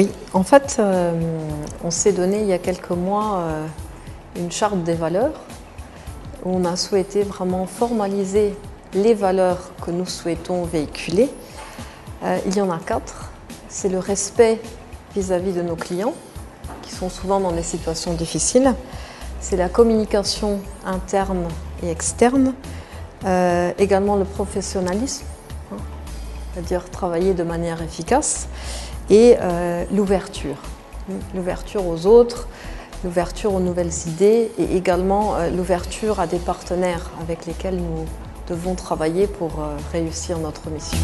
Oui, en fait, on s'est donné il y a quelques mois une charte des valeurs où on a souhaité vraiment formaliser les valeurs que nous souhaitons véhiculer. Il y en a 4. C'est le respect vis-à-vis de nos clients, qui sont souvent dans des situations difficiles. C'est la communication interne et externe. Également le professionnalisme, c'est-à-dire travailler de manière efficace. Et l'ouverture aux autres, l'ouverture aux nouvelles idées et également l'ouverture à des partenaires avec lesquels nous devons travailler pour réussir notre mission.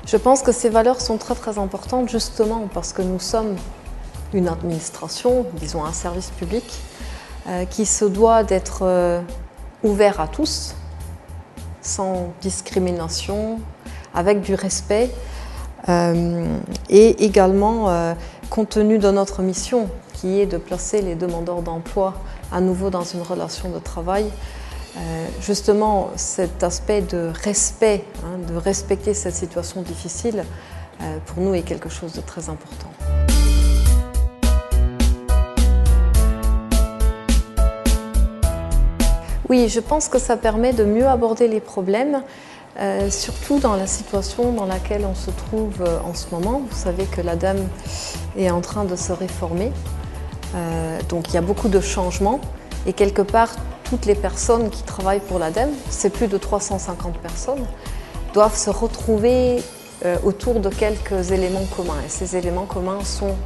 Je pense que ces valeurs sont très importantes justement parce que nous sommes une administration, disons un service public, qui se doit d'être ouvert à tous, sans discrimination, avec du respect et également compte tenu de notre mission qui est de placer les demandeurs d'emploi à nouveau dans une relation de travail. Justement cet aspect de respect, de respecter cette situation difficile, pour nous est quelque chose de très important. Oui, je pense que ça permet de mieux aborder les problèmes, surtout dans la situation dans laquelle on se trouve en ce moment. Vous savez que l'ADEME est en train de se réformer, donc il y a beaucoup de changements et quelque part toutes les personnes qui travaillent pour l'ADEME, c'est plus de 350 personnes, doivent se retrouver autour de quelques éléments communs et ces éléments communs sont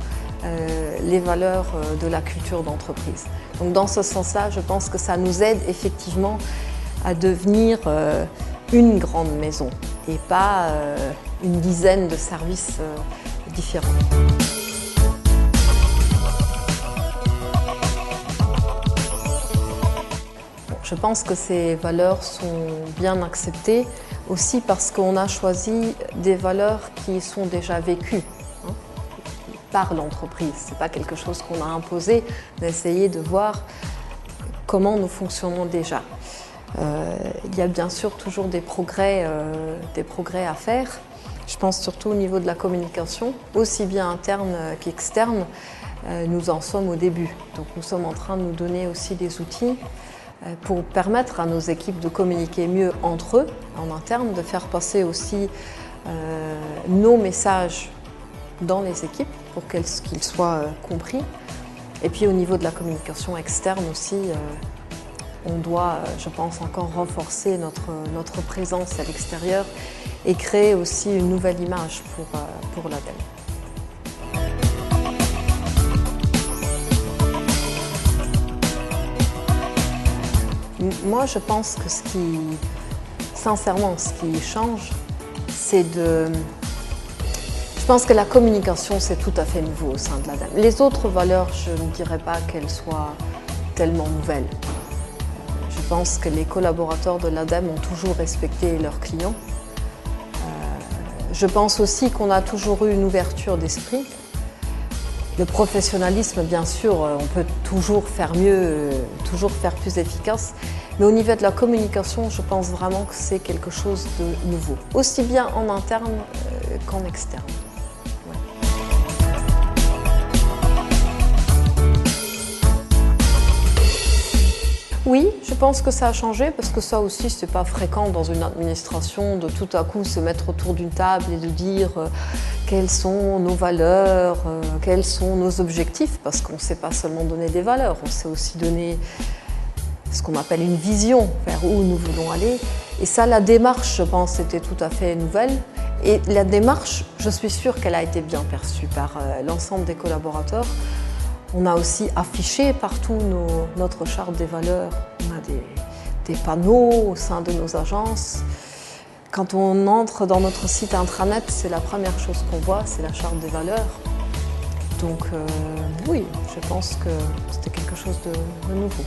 les valeurs de la culture d'entreprise. Donc dans ce sens-là, je pense que ça nous aide effectivement à devenir une grande maison et pas une dizaine de services différents. Je pense que ces valeurs sont bien acceptées aussi parce qu'on a choisi des valeurs qui sont déjà vécues par l'entreprise. Ce n'est pas quelque chose qu'on a imposé, d'essayer de voir comment nous fonctionnons déjà. Il y a bien sûr toujours des progrès à faire. Je pense surtout au niveau de la communication, aussi bien interne qu'externe. Nous en sommes au début. Donc nous sommes en train de nous donner aussi des outils pour permettre à nos équipes de communiquer mieux entre eux, en interne, de faire passer aussi nos messages dans les équipes pour qu'ils soient compris. Et puis au niveau de la communication externe aussi, on doit, je pense, encore renforcer notre présence à l'extérieur et créer aussi une nouvelle image pour l'ADEME. Moi, je pense que sincèrement, ce qui change, c'est je pense que la communication, c'est tout à fait nouveau au sein de l'ADEME. Les autres valeurs, je ne dirais pas qu'elles soient tellement nouvelles. Je pense que les collaborateurs de l'ADEME ont toujours respecté leurs clients. Je pense aussi qu'on a toujours eu une ouverture d'esprit. Le professionnalisme, bien sûr, on peut toujours faire mieux, toujours faire plus efficace. Mais au niveau de la communication, je pense vraiment que c'est quelque chose de nouveau, aussi bien en interne qu'en externe. Oui, je pense que ça a changé parce que ça aussi, c'est pas fréquent dans une administration de tout à coup se mettre autour d'une table et de dire quelles sont nos valeurs, quels sont nos objectifs, parce qu'on ne sait pas seulement donner des valeurs, on sait aussi donner ce qu'on appelle une vision vers où nous voulons aller. Et ça, la démarche, je pense, était tout à fait nouvelle. Et la démarche, je suis sûre qu'elle a été bien perçue par l'ensemble des collaborateurs. On a aussi affiché partout notre charte des valeurs. On a des panneaux au sein de nos agences. Quand on entre dans notre site intranet, c'est la première chose qu'on voit, c'est la charte des valeurs. Donc oui, je pense que c'était quelque chose de nouveau.